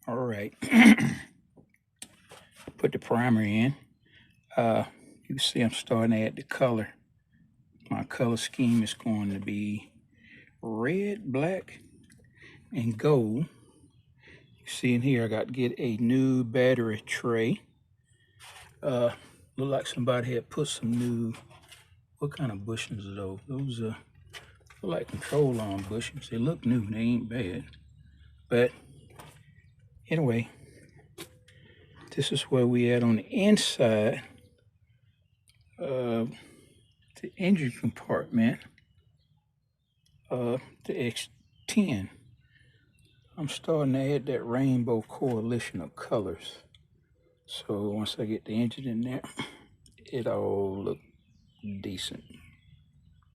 All right, put the primer in. You can see I'm starting to add the color. My color scheme is going to be red, black, and gold. You see in here, I got to get a new battery tray. Look like somebody had put some new, what kind of bushings are those? Those look like control arm bushings. They look new, they ain't bad. But anyway, this is where we at on the inside of the engine compartment of the S-10. I'm starting to add that rainbow coalition of colors. So once I get the engine in there, it all look decent.